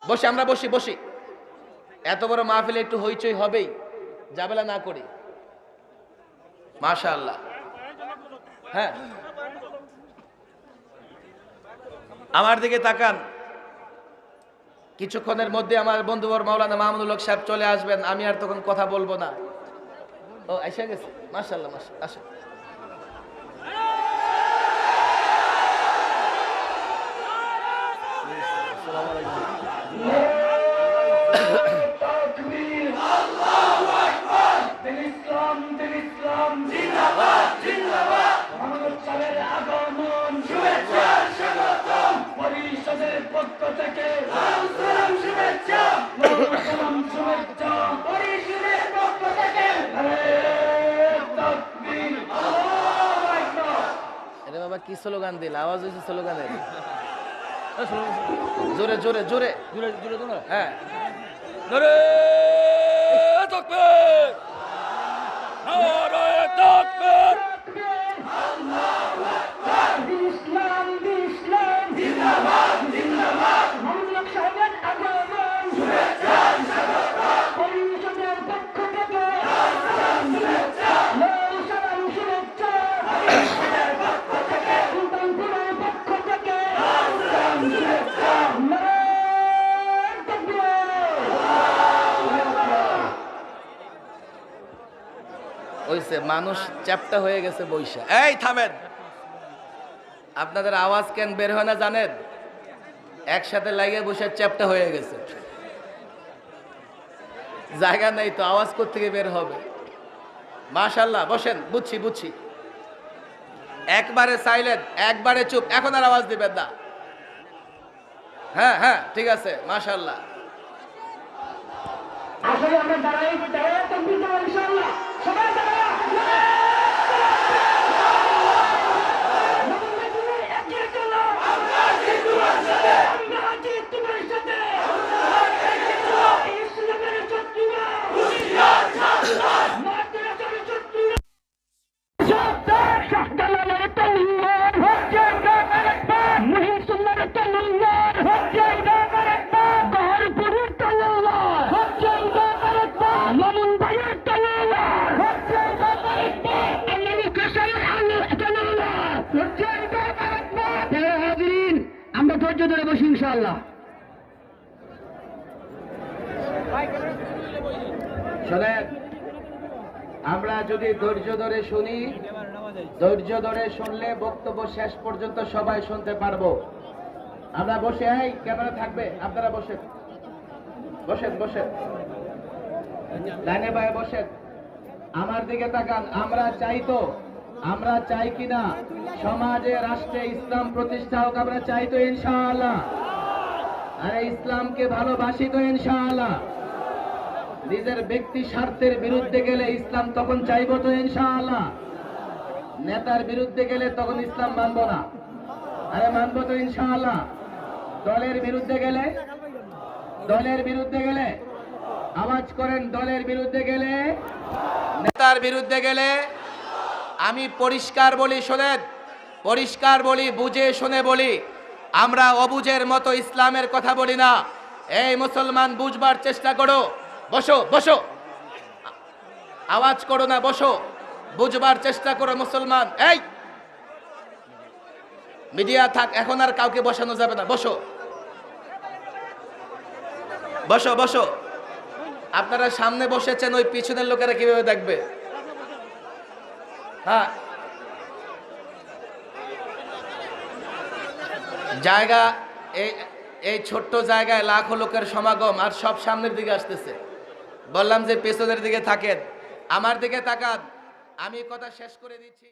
বসে আমরা বসি বসি, এত বড় মাহফিলে একটু হইচই হবেই, ঝামেলা না করি। মাশাআল্লাহ। হ্যাঁ, আমার দিকে তাকান। কিছুক্ষণের মধ্যে আমার বন্ধুবর মাওলানা মামুনুল হক সাহেব চলে আসবেন, আমি আর তখন কথা বলবো না। ও এসে গেছে, মাশাআল্লাহ মাশাআল্লাহ। আসেন। আসসালামু আলাইকুম। এটা বাবা কি স্লোগান দিল, আওয়াজ হয়েছে স্লোগানের। জোরে জোরে জোরে জোরে জোরে জোরে, হ্যাঁ জোরে তাকবীর, নারায়ে তাকবীর, আল্লাহু আকবার, ইসলাম ইসলাম জিন্দাবাদ জিন্দাবাদ, মামুনুল হক সাহেবের আগমন, শুভেচ্ছা স্বাগতম, পরিষদের পক্ষ থেকে সালাম শুভেচ্ছা, সালাম শুভেচ্ছা, পরিষদের পক্ষ থেকে, সুলতানপুরের পক্ষ থেকে সালাম শুভেচ্ছা, নারায়ে তাকবীর, আল্লাহু আকবার। ওইসে মানুষ চ্যাপ্টা হয়ে গেছে বৈশা। এই থামেন, আপনাদের আওয়াজ কেন বের হয় না জানেন? একসাথে লাগিয়ে বসে চ্যাপ্টা হয়ে গেছে, জায়গা নেই তো, আওয়াজ কোত্থেকে বের হবে? মাশাআল্লাহ, বসেন, বুঝছি বুঝছি। একবারে সাইলেন্ট, একবারে চুপ, এখন আর আওয়াজ দিবেন না। হ্যাঁ হ্যাঁ ঠিক আছে, মাশাআল্লাহ। আসলে আমরা দাঁড়াই দাঁড়াই তাকবীর দেব ইনশাআল্লাহ, সবাই দাঁড়ায়। আমরা ধৈর্য ধরে বসি ইনশাআল্লাহ। শোনেন, আমরা যদি ধৈর্য ধরে শুনি, ধৈর্য ধরে শুনলে বক্তব্য শেষ পর্যন্ত সবাই শুনতে পারবো। আমরা বসে, এই ক্যামেরা থাকবে, আপনারা বসেন বসেন বসেন, লাইনে ভাই বসেন, আমার দিকে তাকান। আমরা চাই কিনা সমাজে রাষ্ট্রে ইসলাম প্রতিষ্ঠা হোক? আমরা চাই তো ইনশাআল্লাহ। আরে ইসলামকে ভালোবাসি তো ইনশাআল্লাহ। নিজের ব্যক্তি স্বার্থের বিরুদ্ধে গেলে ইসলাম তখন চাইবো তো ইনশাআল্লাহ। নেতার বিরুদ্ধে গেলে তখন ইসলাম মানবো না। আরে মানবো তো ইনশাআল্লাহ। দলের বিরুদ্ধে গেলে আওয়াজ করেন, দলের বিরুদ্ধে গেলে, নেতার বিরুদ্ধে গেলে। আমি পরিষ্কার বলি, শোনেন, পরিষ্কার বলি, বুঝে শুনে বলি, আমরা অবুঝের মতো ইসলামের কথা বলি না। এই মুসলমান, বুঝবার চেষ্টা করো। বসো বসো, আওয়াজ করো না, বসো, বুঝবার চেষ্টা করো মুসলমান। এই মিডিয়া থাক, এখন আর কাউকে বসানো যাবে না, বসো বসো বসো। আপনারা সামনে বসেছেন, ওই পিছনের লোকেরা কিভাবে দেখবে? হ্যাঁ, জায়গা, এই ছোট্ট জায়গায় লাখো লোকের সমাগম, আর সব সামনের দিকে আসতেছে। বললাম যে পেছনের দিকে থাকেন, আমার দিকে তাকান, আমি কথা শেষ করে দিচ্ছি।